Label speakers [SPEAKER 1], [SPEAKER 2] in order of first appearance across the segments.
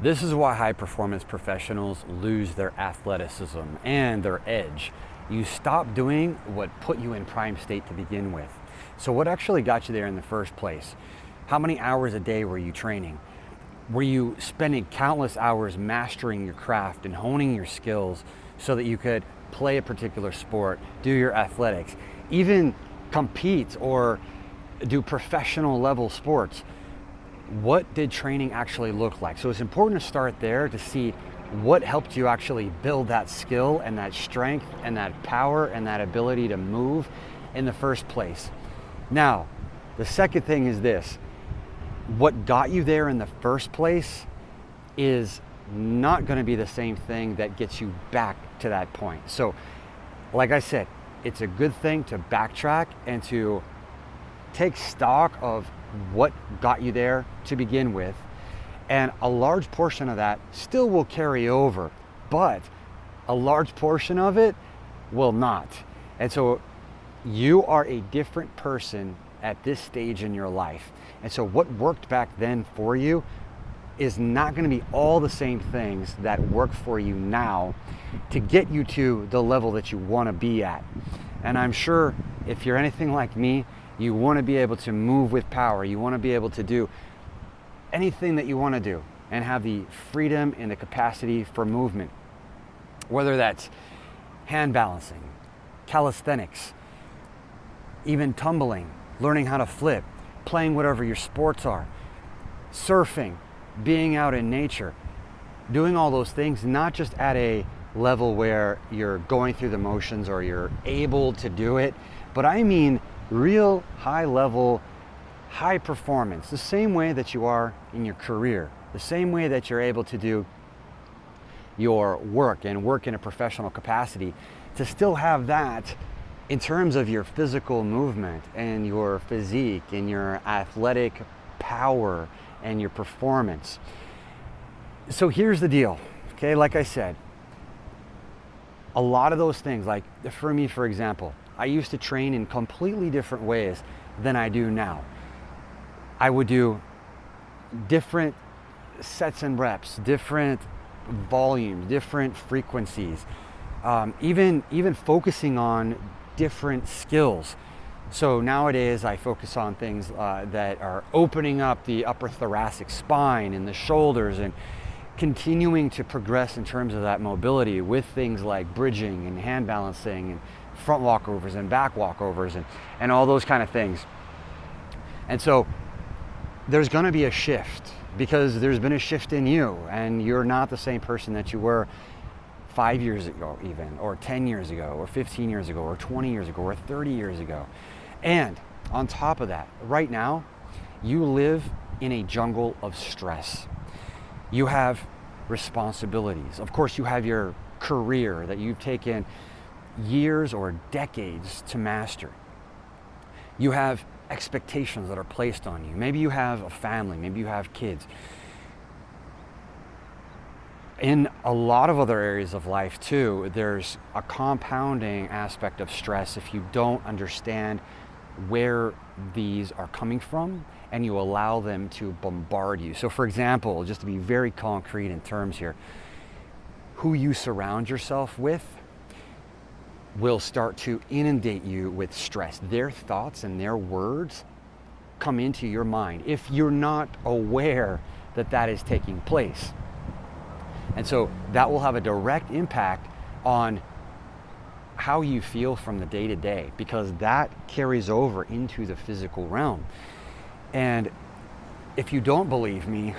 [SPEAKER 1] This is why high performance professionals lose their athleticism and their edge. You stop doing what put you in prime state to begin with. So what actually got you there in the first place? How many hours a day were you training? Were you spending countless hours mastering your craft and honing your skills so that you could play a particular sport, do your athletics, even compete or do professional level sports? What did training actually look like? So it's important to start there to see what helped you actually build that skill and that strength and that power and that ability to move in the first place. Now, the second thing is this. What got you there in the first place is not going to be the same thing that gets you back to that point. So, like I said, it's a good thing to backtrack and to take stock of what got you there to begin with, and a large portion of that still will carry over, but a large portion of it will not. And so you are a different person at this stage in your life, and so what worked back then for you is not going to be all the same things that work for you now to get you to the level that you want to be at. And I'm sure if you're anything like me, you want to be able to move with power. You want to be able to do anything that you want to do and have the freedom and the capacity for movement. Whether that's hand balancing, calisthenics, even tumbling, learning how to flip, playing whatever your sports are, surfing, being out in nature, doing all those things, not just at a level where you're going through the motions or you're able to do it, but I mean real high level, high performance, the same way that you are in your career, the same way that you're able to do your work and work in a professional capacity, to still have that in terms of your physical movement and your physique and your athletic power and your performance. So here's the deal, okay? Like I said, a lot of those things, like for me, for example, I used to train in completely different ways than I do now. I would do different sets and reps, different volumes, different frequencies, even focusing on different skills. So nowadays I focus on things that are opening up the upper thoracic spine and the shoulders, and continuing to progress in terms of that mobility with things like bridging and hand balancing and front walkovers and back walkovers and all those kind of things. And so there's going to be a shift, because there's been a shift in you, and you're not the same person that you were 5 years ago even, or 10 years ago, or 15 years ago, or 20 years ago, or 30 years ago. And on top of that, right now, you live in a jungle of stress. You have responsibilities. Of course, you have your career that you've taken years or decades to master. You have expectations that are placed on you. Maybe you have a family, maybe you have kids. In a lot of other areas of life too, there's a compounding aspect of stress if you don't understand where these are coming from and you allow them to bombard you. So for example, just to be very concrete in terms here, who you surround yourself with will start to inundate you with stress. Their thoughts and their words come into your mind if you're not aware that that is taking place. And so that will have a direct impact on how you feel from the day to day, because that carries over into the physical realm. And if you don't believe me,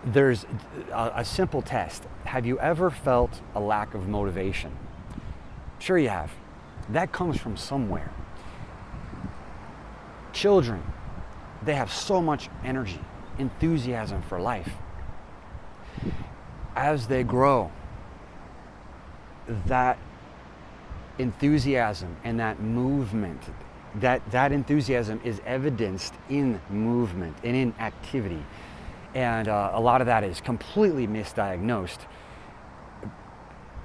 [SPEAKER 1] there's a simple test. Have you ever felt a lack of motivation? Sure you have. That comes from somewhere. Children, they have so much energy, enthusiasm for life. As they grow, that enthusiasm and that movement, that enthusiasm is evidenced in movement and in activity. And a lot of that is completely misdiagnosed.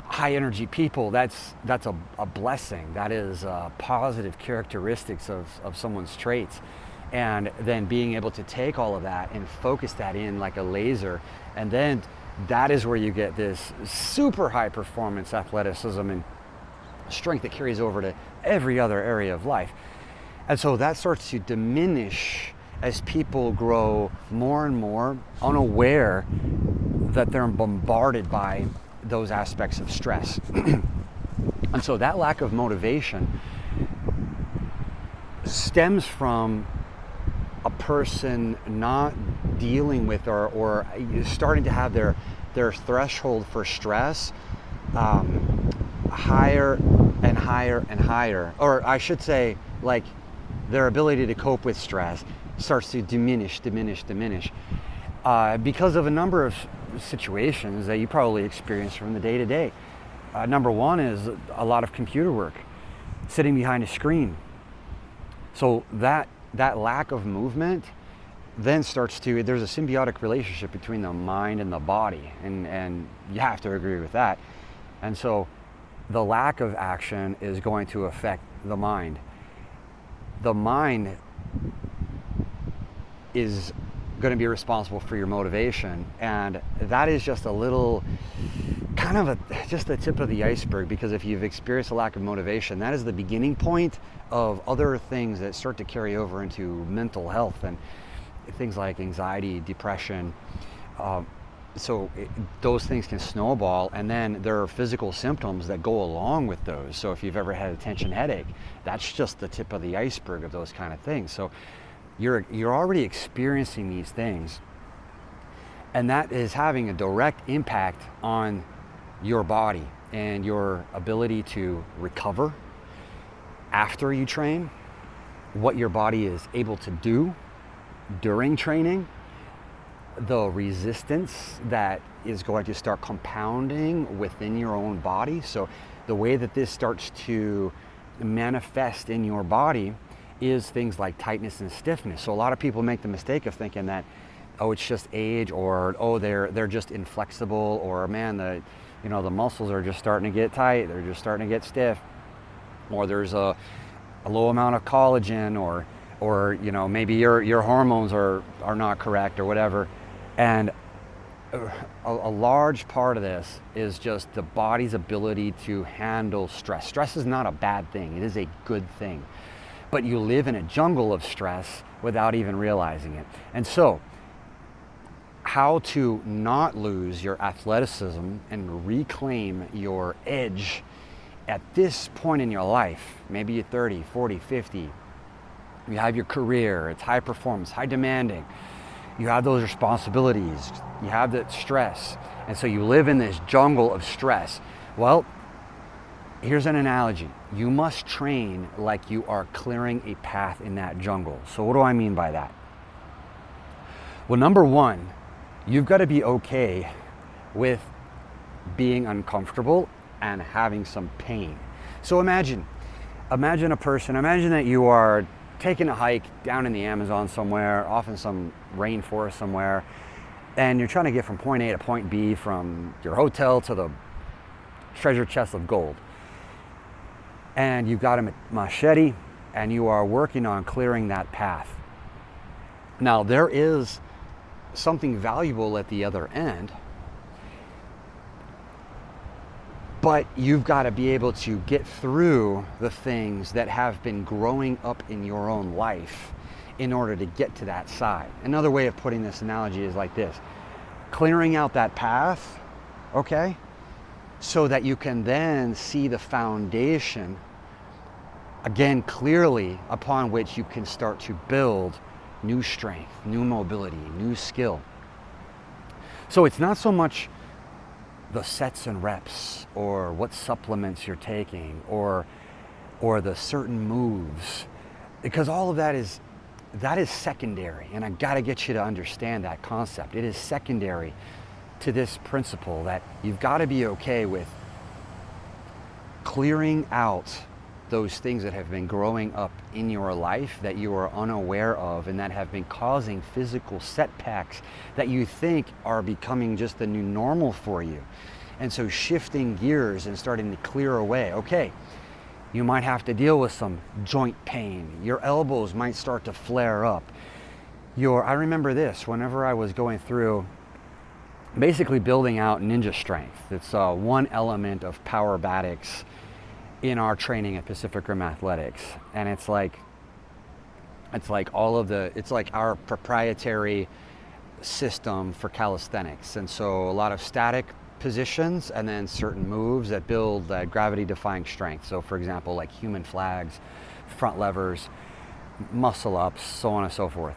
[SPEAKER 1] High energy people, that's a blessing. That is positive characteristics of someone's traits. and then being able to take all of that and focus that in like a laser. And then that is where you get this super high performance athleticism and strength that carries over to every other area of life. And so that starts to diminish as people grow more and more unaware that they're bombarded by those aspects of stress. And so that lack of motivation stems from a person not dealing with or starting to have their threshold for stress higher and higher and higher, or I should say, like, their ability to cope with stress starts to diminish because of a number of situations that you probably experience from the day to day. Number one is a lot of computer work, sitting behind a screen. So that lack of movement then there's a symbiotic relationship between the mind and the body, and you have to agree with that. And so the lack of action is going to affect the mind. The mind is going to be responsible for your motivation, and that is just a little just the tip of the iceberg, because if you've experienced a lack of motivation, that is the beginning point of other things that start to carry over into mental health and things like anxiety, depression. Those things can snowball, and then there are physical symptoms that go along with those. So if you've ever had a tension headache, that's just the tip of the iceberg of those kind of things. So you're already experiencing these things, and that is having a direct impact on your body and your ability to recover after you train, what your body is able to do during training, the resistance that is going to start compounding within your own body. So the way that this starts to manifest in your body is things like tightness and stiffness. So a lot of people make the mistake of thinking that, oh, it's just age, or oh, they're just inflexible, or man, the muscles are just starting to get tight, they're just starting to get stiff, or there's a low amount of collagen, or maybe your hormones are not correct or whatever. And a large part of this is just the body's ability to handle stress. Stress is not a bad thing, it is a good thing. But you live in a jungle of stress without even realizing it. And so, how to not lose your athleticism and reclaim your edge at this point in your life, maybe you're 30, 40, 50, you have your career, it's high performance, high demanding, you have those responsibilities, you have that stress, and so you live in this jungle of stress. Well, here's an analogy. You must train like you are clearing a path in that jungle. So what do I mean by that? Well, number one, you've got to be okay with being uncomfortable and having some pain. So imagine that you are taking a hike down in the Amazon somewhere, off in some rainforest somewhere, and you're trying to get from point A to point B, from your hotel to the treasure chest of gold. And you've got a machete, and you are working on clearing that path. Now, there is something valuable at the other end, but you've got to be able to get through the things that have been growing up in your own life in order to get to that side. Another way of putting this analogy is like this: clearing out that path, okay, so that you can then see the foundation again clearly, upon which you can start to build new strength, new mobility, new skill. So it's not so much the sets and reps, or what supplements you're taking, or the certain moves, because all of that is secondary, and I got to get you to understand that concept. It is secondary to this principle that you've got to be okay with clearing out those things that have been growing up in your life that you are unaware of, and that have been causing physical setbacks that you think are becoming just the new normal for you. And so shifting gears and starting to clear away. Okay, You might have to deal with some joint pain. Your elbows might start to flare up. I remember this whenever I was going through basically building out ninja strength. It's one element of Powerbatics in our training at Pacific Rim Athletics. And it's like our proprietary system for calisthenics. And so a lot of static positions and then certain moves that build that gravity defying strength. So for example, like human flags, front levers, muscle ups, so on and so forth.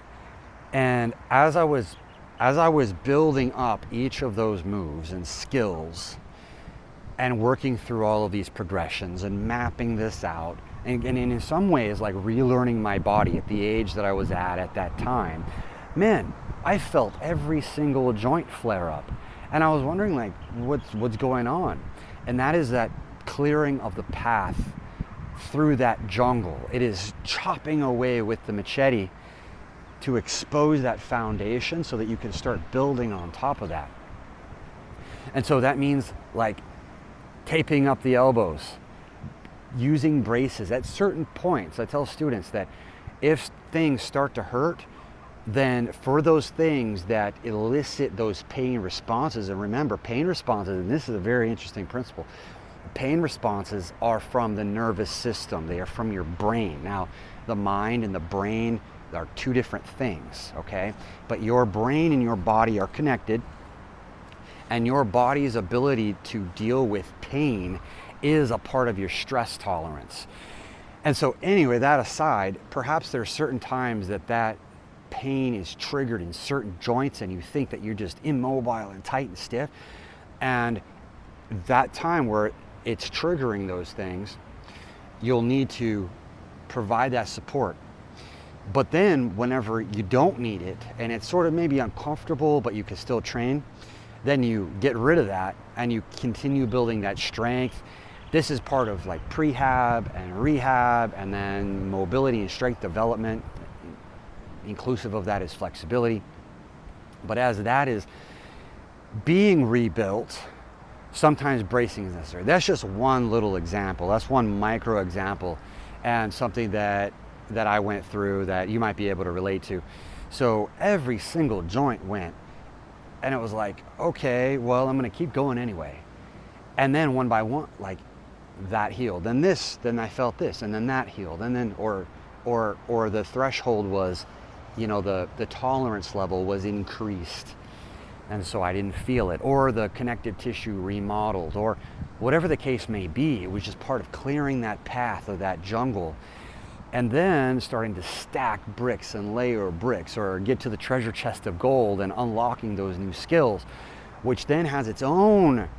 [SPEAKER 1] And as I was building up each of those moves and skills and working through all of these progressions and mapping this out, and in some ways like relearning my body at the age that I was at that time, man, I felt every single joint flare up. And I was wondering like, what's going on? And that is that clearing of the path through that jungle. It is chopping away with the machete to expose that foundation so that you can start building on top of that. And so that means like taping up the elbows, using braces at certain points. I tell students that if things start to hurt, then for those things that elicit those pain responses, and remember, pain responses, and this is a very interesting principle, pain responses are from the nervous system. They are from your brain. Now, the mind and the brain are two different things, okay? But your brain and your body are connected, and your body's ability to deal with pain is a part of your stress tolerance. And so anyway, that aside, perhaps there are certain times that pain is triggered in certain joints and you think that you're just immobile and tight and stiff. And that time where it's triggering those things, you'll need to provide that support. But then whenever you don't need it and it's sort of maybe uncomfortable, but you can still train, then you get rid of that and you continue building that strength. This is part of like prehab and rehab, and then mobility and strength development. Inclusive of that is flexibility. But as that is being rebuilt, sometimes bracing is necessary. That's just one little example. That's one micro example, and something that I went through that you might be able to relate to. So every single joint went, and it was like, okay, well, I'm going to keep going anyway. And then one by one, like that healed. Then this, then I felt this, and then that healed. And then, or the threshold was, you know, the tolerance level was increased, and so I didn't feel it, or the connective tissue remodeled, or whatever the case may be. It was just part of clearing that path of that jungle, and then starting to stack bricks and layer bricks, or get to the treasure chest of gold and unlocking those new skills, which then has its own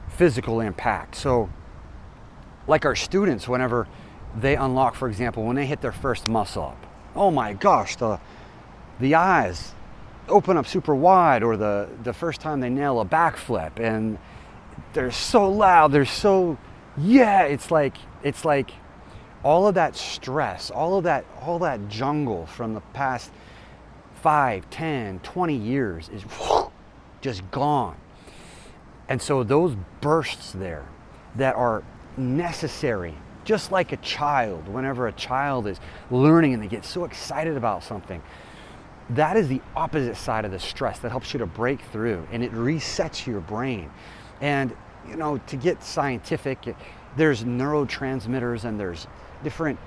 [SPEAKER 1] physical impact. So like our students, whenever they unlock, for example, when they hit their first muscle up, oh my gosh, the eyes open up super wide, or the first time they nail a backflip and they're so loud, it's like all of that stress, all that jungle from the past 5, 10, 20 years is just gone. And so those bursts there that are necessary, just like a child, whenever a child is learning and they get so excited about something, that is the opposite side of the stress that helps you to break through, and it resets your brain. And, you know, to get scientific, there's neurotransmitters and there's different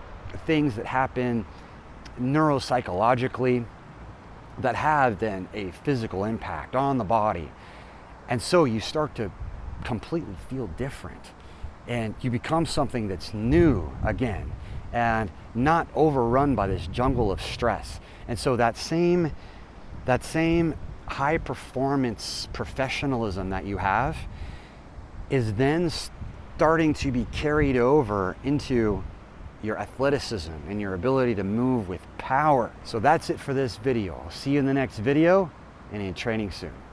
[SPEAKER 1] things that happen neuropsychologically that have then a physical impact on the body. And so you start to completely feel different, and you become something that's new again and not overrun by this jungle of stress. And so that same high performance professionalism that you have is then starting to be carried over into your athleticism and your ability to move with power. So that's it for this video. I'll see you in the next video and in training soon.